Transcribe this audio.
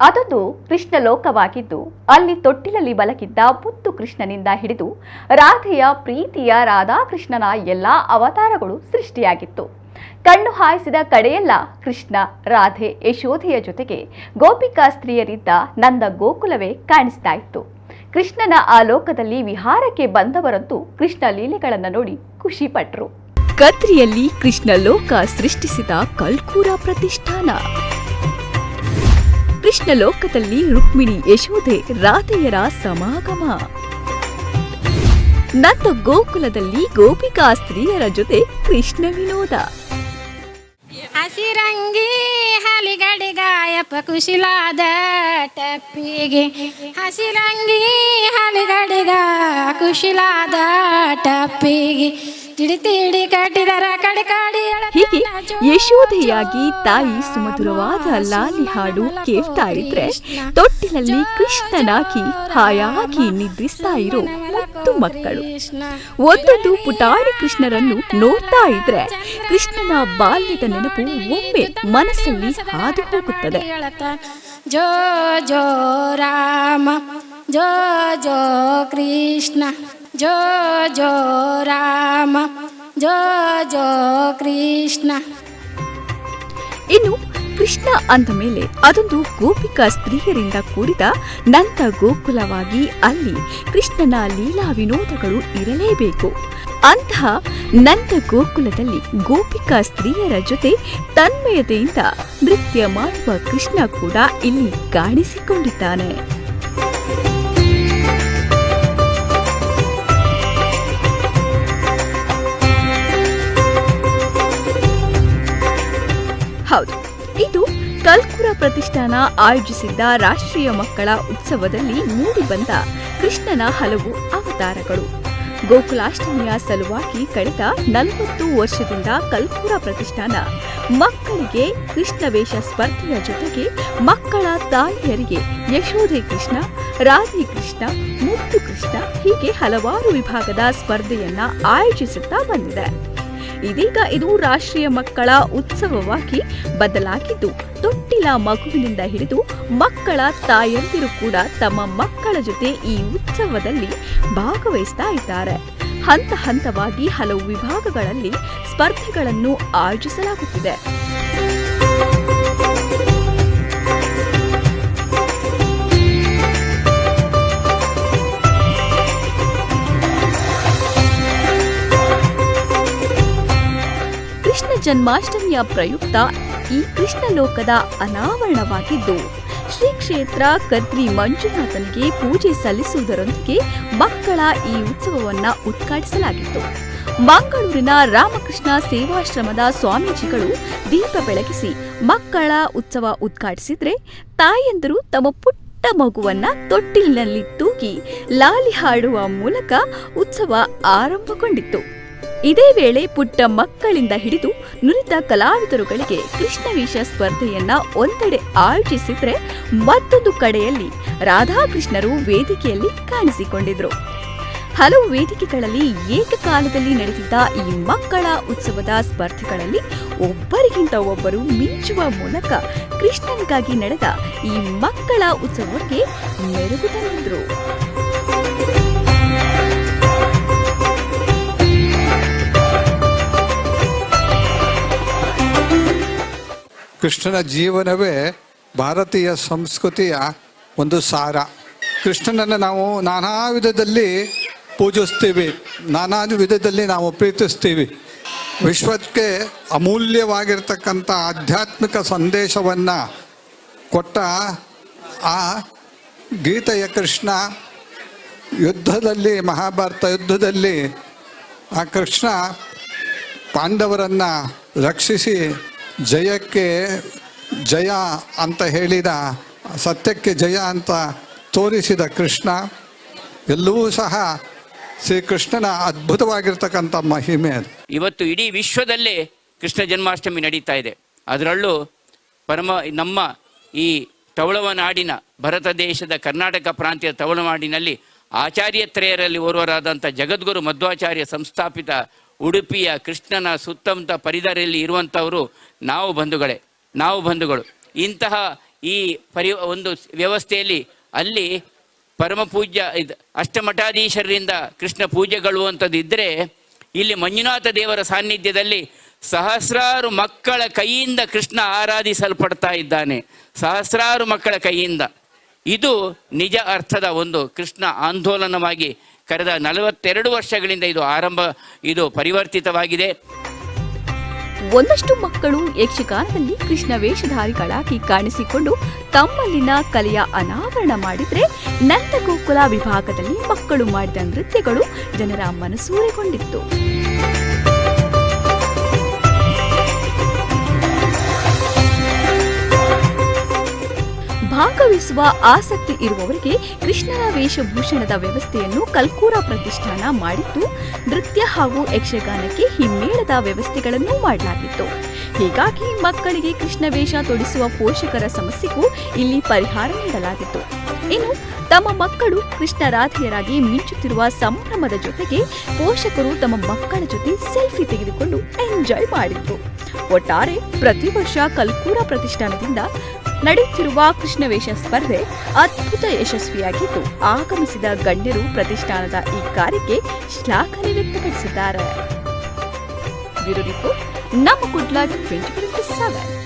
ಅದೊಂದು ಕೃಷ್ಣ ಲೋಕವಾಗಿದ್ದು ಅಲ್ಲಿ ತೊಟ್ಟಿಲಲ್ಲಿ ಬಲಕಿದ್ದ ಮುತ್ತು ಕೃಷ್ಣನಿಂದ ಹಿಡಿದು ರಾಧೆಯ ಪ್ರೀತಿಯ ರಾಧಾಕೃಷ್ಣನ ಎಲ್ಲಾ ಅವತಾರಗಳು ಸೃಷ್ಟಿಯಾಗಿತ್ತು. ಕಣ್ಣು ಹಾಯಿಸಿದ ಕಡೆಯೆಲ್ಲ ಕೃಷ್ಣ, ರಾಧೆ, ಯಶೋಧೆಯ ಜೊತೆಗೆ ಗೋಪಿಕಾ ಸ್ತ್ರೀಯರಿದ್ದ ನಂದ ಗೋಕುಲವೇ ಕಾಣಿಸ್ತಾ ಇತ್ತು. ಕೃಷ್ಣನ ಆ ಲೋಕದಲ್ಲಿ ವಿಹಾರಕ್ಕೆ ಬಂದವರಂತೂ ಕೃಷ್ಣ ಲೀಲೆಗಳನ್ನು ನೋಡಿ ಖುಷಿ ಪಟ್ರು. ಕದ್ರಿಯಲ್ಲಿ ಕೃಷ್ಣ ಲೋಕ ಸೃಷ್ಟಿಸಿದ ಕಲ್ಕೂರ ಪ್ರತಿಷ್ಠಾನ. ಕೃಷ್ಣ ಲೋಕದಲ್ಲಿ ರುಕ್ಮಿಣಿ, ಯಶೋಧೆ, ರಾಧೆಯರ ಸಮಾಗಮ. ನಂದ ಗೋಕುಲದಲ್ಲಿ ಗೋಪಿಕಾ ಸ್ತ್ರೀಯರ ಜೊತೆ ಕೃಷ್ಣ ವಿನೋದ. ಹಸಿರಂಗಿ ಹಲಿಗಡಿಗಾಯಪ್ಪ ಕುಶಿಲಾದ ಟಪ್ಪಿಗೆ, ಹಸಿರಂಗಿ ಹಲಿಗಡಿಗ ಕುಶಿಲಾದ ಟಪ್ಪಿಗೆ, ತಿಡಿ ತಿಡಿ ಕಟ್ಟಿದರ ಕಡಿಕಾಡಿ. ಹೀಗೆ ಯಶೋಧೆಯಾಗಿ ತಾಯಿ ಸುಮಧುರವಾದ ಲಾಲಿ ಹಾಡು ಕೇಳ್ತಾ ಇದ್ರೆ ತೊಟ್ಟಿಲಲ್ಲಿ ಕೃಷ್ಣನಾಗಿ ಹಾಯಾಗಿ ನಿದ್ರಿಸ್ತಾ ಇರೋ ಮುತ್ತು ಮಕ್ಕಳು. ಒಂದೊಂದು ಪುಟಾಣಿ ಕೃಷ್ಣರನ್ನು ನೋಡ್ತಾ ಇದ್ರೆ ಕೃಷ್ಣನ ಬಾಲ್ಯದ ನೆನಪು ಒಮ್ಮೆ ಮನಸ್ಸಲ್ಲಿ ಹಾದು ಹೋಗುತ್ತದೆ. ಜೋ ಜೋ ರಾಮ, ಜೋ ಜೋ ಕೃಷ್ಣ, ಜೋ ಜೋ ರಾಮ, ಜೋ ಜೋ ಕೃಷ್ಣ. ಇನ್ನು ಕೃಷ್ಣ ಅಂದ ಮೇಲೆ ಅದೊಂದು ಗೋಪಿಕಾ ಸ್ತ್ರೀಯರಿಂದ ಕೂಡಿದ ನಂದ ಗೋಕುಲವಾಗಿ ಅಲ್ಲಿ ಕೃಷ್ಣನ ಲೀಲಾ ವಿನೋದಗಳು ಇರಲೇಬೇಕು. ಅಂತಹ ನಂದ ಗೋಕುಲದಲ್ಲಿ ಗೋಪಿಕಾ ಸ್ತ್ರೀಯರ ಜೊತೆ ತನ್ಮಯತೆಯಿಂದ ನೃತ್ಯ ಮಾಡುವ ಕೃಷ್ಣ ಕೂಡ ಇಲ್ಲಿ ಕಾಣಿಸಿಕೊಂಡಿದ್ದಾನೆ. ಹೌದು, ಇದು ಕಲ್ಕುರ ಪ್ರತಿಷ್ಠಾನ ಆಯೋಜಿಸಿದ್ದ ರಾಷ್ಟ್ರೀಯ ಮಕ್ಕಳ ಉತ್ಸವದಲ್ಲಿ ಮೂಡಿಬಂದ ಕೃಷ್ಣನ ಹಲವು ಅವತಾರಗಳು. ಗೋಕುಲಾಷ್ಟಮಿಯ ಸಲುವಾಗಿ ಕಳೆದ 40 ವರ್ಷದಿಂದ ಕಲ್ಕುರ ಪ್ರತಿಷ್ಠಾನ ಮಕ್ಕಳಿಗೆ ಕೃಷ್ಣ ವೇಷ ಸ್ಪರ್ಧೆಯ ಜೊತೆಗೆ ಮಕ್ಕಳ ತಾಯಿಯರಿಗೆ ಯಶೋಧೆ ಕೃಷ್ಣ, ರಾಧೆ ಕೃಷ್ಣ, ಮುತ್ತು ಕೃಷ್ಣ ಹೀಗೆ ಹಲವಾರು ವಿಭಾಗದ ಸ್ಪರ್ಧೆಯನ್ನ ಆಯೋಜಿಸುತ್ತಾ ಬಂದಿದೆ. ಇದೀಗ ಇದು ರಾಷ್ಟ್ರೀಯ ಮಕ್ಕಳ ಉತ್ಸವವಾಗಿ ಬದಲಾಗಿದ್ದು ತೊಟ್ಟಿಲ ಮಗುವಿನಿಂದ ಹಿಡಿದು ಮಕ್ಕಳ ತಾಯಂದಿರು ಕೂಡ ತಮ್ಮ ಮಕ್ಕಳ ಜೊತೆ ಈ ಉತ್ಸವದಲ್ಲಿ ಭಾಗವಹಿಸ್ತಾ ಇದ್ದಾರೆ. ಹಂತ ಹಂತವಾಗಿ ಹಲವು ವಿಭಾಗಗಳಲ್ಲಿ ಸ್ಪರ್ಧೆಗಳನ್ನು ಆಯೋಜಿಸಲಾಗುತ್ತಿದೆ. ಕೃಷ್ಣ ಜನ್ಮಾಷ್ಟಮಿಯ ಪ್ರಯುಕ್ತ ಈ ಕೃಷ್ಣ ಲೋಕದ ಅನಾವರಣವಾಗಿದ್ದು ಶ್ರೀ ಕ್ಷೇತ್ರ ಕದ್ರಿ ಮಂಜುನಾಥನಿಗೆ ಪೂಜೆ ಸಲ್ಲಿಸುವುದರೊಂದಿಗೆ ಮಕ್ಕಳ ಈ ಉತ್ಸವವನ್ನು ಉದ್ಘಾಟಿಸಲಾಗಿತ್ತು. ಮಂಗಳೂರಿನ ರಾಮಕೃಷ್ಣ ಸೇವಾಶ್ರಮದ ಸ್ವಾಮೀಜಿಗಳು ದೀಪ ಬೆಳಗಿಸಿ ಮಕ್ಕಳ ಉತ್ಸವ ಉದ್ಘಾಟಿಸಿದ್ರೆ ತಾಯಂದಿರು ತಮ್ಮ ಪುಟ್ಟ ಮಗುವನ್ನ ತೊಟ್ಟಿಲಿನಲ್ಲಿ ತೂಗಿ ಲಾಲಿ ಹಾಡುವ ಮೂಲಕ ಉತ್ಸವ ಆರಂಭಗೊಂಡಿತ್ತು. ಇದೇ ವೇಳೆ ಪುಟ್ಟ ಮಕ್ಕಳಿಂದ ಹಿಡಿದು ನುರಿತ ಕಲಾವಿದರುಗಳಿಗೆ ಕೃಷ್ಣವೇಷ ಸ್ಪರ್ಧೆಯನ್ನ ಒಂದೆಡೆ ಆಯೋಜಿಸಿದ್ರೆ ಮತ್ತೊಂದು ಕಡೆಯಲ್ಲಿ ರಾಧಾಕೃಷ್ಣರು ವೇದಿಕೆಯಲ್ಲಿ ಕಾಣಿಸಿಕೊಂಡಿದ್ರು. ಹಲವು ವೇದಿಕೆಗಳಲ್ಲಿ ಏಕಕಾಲದಲ್ಲಿ ನಡೆದಿದ್ದ ಈ ಮಕ್ಕಳ ಉತ್ಸವದ ಸ್ಪರ್ಧೆಗಳಲ್ಲಿ ಒಬ್ಬರಿಗಿಂತ ಒಬ್ಬರು ಮಿಂಚುವ ಮೂಲಕ ಕೃಷ್ಣನಿಗಾಗಿ ನಡೆದ ಈ ಮಕ್ಕಳ ಉತ್ಸವಕ್ಕೆ ಮೆರುಗು ತಂದಿದ್ರು. ಕೃಷ್ಣನ ಜೀವನವೇ ಭಾರತೀಯ ಸಂಸ್ಕೃತಿಯ ಒಂದು ಸಾರ. ಕೃಷ್ಣನನ್ನು ನಾವು ನಾನಾ ವಿಧದಲ್ಲಿ ಪೂಜಿಸ್ತೀವಿ, ನಾನಾ ವಿಧದಲ್ಲಿ ನಾವು ಪ್ರೀತಿಸ್ತೀವಿ. ವಿಶ್ವಕ್ಕೆ ಅಮೂಲ್ಯವಾಗಿರ್ತಕ್ಕಂಥ ಆಧ್ಯಾತ್ಮಿಕ ಸಂದೇಶವನ್ನು ಕೊಟ್ಟ ಆ ಗೀತೆಯ ಕೃಷ್ಣ ಯುದ್ಧದಲ್ಲಿ, ಮಹಾಭಾರತ ಯುದ್ಧದಲ್ಲಿ ಆ ಕೃಷ್ಣ ಪಾಂಡವರನ್ನು ರಕ್ಷಿಸಿ ಜಯಕ್ಕೆ ಜಯ ಅಂತ ಹೇಳಿದ, ಸತ್ಯಕ್ಕೆ ಜಯ ಅಂತ ತೋರಿಸಿದ ಕೃಷ್ಣ ಎಲ್ಲವೂ ಸಹ ಶ್ರೀಕೃಷ್ಣನ ಅದ್ಭುತವಾಗಿರ್ತಕ್ಕಂಥ ಮಹಿಮೆ. ಇವತ್ತು ಇಡೀ ವಿಶ್ವದಲ್ಲೇ ಕೃಷ್ಣ ಜನ್ಮಾಷ್ಟಮಿ ನಡೀತಾ ಇದೆ. ಅದರಲ್ಲೂ ನಮ್ಮ ಈ ತವಳವನಾಡಿನ ಭರತ ದೇಶದ ಕರ್ನಾಟಕ ಪ್ರಾಂತ್ಯ ತವಳನಾಡಿನಲ್ಲಿ ಆಚಾರ್ಯತ್ರಯರಲ್ಲಿ ಓರ್ವರಾದಂಥ ಜಗದ್ಗುರು ಮಧ್ವಾಚಾರ್ಯ ಸಂಸ್ಥಾಪಿತ ಉಡುಪಿಯ ಕೃಷ್ಣನ ಸುತ್ತಮುತ್ತ ಪರಿಸರದಲ್ಲಿ ಇರುವಂಥವರು ನಾವು ಬಂಧುಗಳು. ಇಂತಹ ಈ ಒಂದು ವ್ಯವಸ್ಥೆಯಲ್ಲಿ ಅಲ್ಲಿ ಪರಮ ಪೂಜ್ಯ ಅಷ್ಟಮಠಾಧೀಶರಿಂದ ಕೃಷ್ಣ ಪೂಜೆಗಳು ಅಂತದ್ದು ಇದ್ದರೆ, ಇಲ್ಲಿ ಮಂಜುನಾಥ ದೇವರ ಸಾನ್ನಿಧ್ಯದಲ್ಲಿ ಸಹಸ್ರಾರು ಮಕ್ಕಳ ಕೈಯಿಂದ ಕೃಷ್ಣ ಆರಾಧಿಸಲ್ಪಡ್ತಾ ಇದ್ದಾನೆ. ಸಹಸ್ರಾರು ಮಕ್ಕಳ ಕೈಯಿಂದ. ಇದು ನಿಜ ಅರ್ಥದ ಒಂದು ಕೃಷ್ಣ ಆಂದೋಲನವಾಗಿ ಕಳೆದ 42 ವರ್ಷಗಳಿಂದ ಇದು ಪರಿವರ್ತಿತವಾಗಿದೆ. ಒಂದಷ್ಟು ಮಕ್ಕಳು ಯಕ್ಷಗಾನದಲ್ಲಿ ಕೃಷ್ಣ ವೇಷಧಾರಿಗಳಾಗಿ ಕಾಣಿಸಿಕೊಂಡು ತಮ್ಮಲ್ಲಿನ ಕಲೆಯ ಅನಾವರಣ ಮಾಡಿದ್ರೆ, ನಂದಗೋಕುಲ ವಿಭಾಗದಲ್ಲಿ ಮಕ್ಕಳು ಮಾಡಿದ ನೃತ್ಯಗಳು ಜನರ ಮನಸೂರೆಗೊಂಡಿತ್ತು. ಭಾಗವಹಿಸುವ ಆಸಕ್ತಿ ಇರುವವರಿಗೆ ಕೃಷ್ಣನ ವೇಷಭೂಷಣದ ವ್ಯವಸ್ಥೆಯನ್ನು ಕಲ್ಕೂರ ಪ್ರತಿಷ್ಠಾನ ಮಾಡಿದ್ದು, ನೃತ್ಯ ಹಾಗೂ ಯಕ್ಷಗಾನಕ್ಕೆ ಹಿಮ್ಮೇಳದ ವ್ಯವಸ್ಥೆಗಳನ್ನು ಮಾಡಲಾಗಿತ್ತು. ಹೀಗಾಗಿ ಮಕ್ಕಳಿಗೆ ಕೃಷ್ಣ ವೇಷ ತೊಡಿಸುವ ಪೋಷಕರ ಸಮಸ್ಯೆಗೂ ಇಲ್ಲಿ ಪರಿಹಾರ ನೀಡಲಾಗಿತ್ತು. ಇನ್ನು ತಮ್ಮ ಮಕ್ಕಳು ಕೃಷ್ಣ ರಾಧೆಯರಾಗಿ ಮಿಂಚುತ್ತಿರುವ ಸಂಭ್ರಮದ ಜೊತೆಗೆ ಪೋಷಕರು ತಮ್ಮ ಮಕ್ಕಳ ಜೊತೆ ಸೆಲ್ಫಿ ತೆಗೆದುಕೊಂಡು ಎಂಜಾಯ್ ಮಾಡಿದ್ರು. ಒಟ್ಟಾರೆ ಪ್ರತಿ ವರ್ಷ ಕಲ್ಕೂರ ಪ್ರತಿಷ್ಠಾನದಿಂದ ನಡೆಯುತ್ತಿರುವ ಕೃಷ್ಣವೇಷ ಸ್ಪರ್ಧೆ ಅದ್ಭುತ ಯಶಸ್ವಿಯಾಗಿದ್ದು, ಆಗಮಿಸಿದ ಗಣ್ಯರು ಪ್ರತಿಷ್ಠಾನದ ಈ ಕಾರ್ಯಕ್ಕೆ ಶ್ಲಾಘನೆ ವ್ಯಕ್ತಪಡಿಸಿದ್ದಾರೆ. ಬ್ಯೂರೋ ರಿಪೋರ್ಟ್, ನಮ್ಮ ಗುಡ್ ಲಕ್ 2027.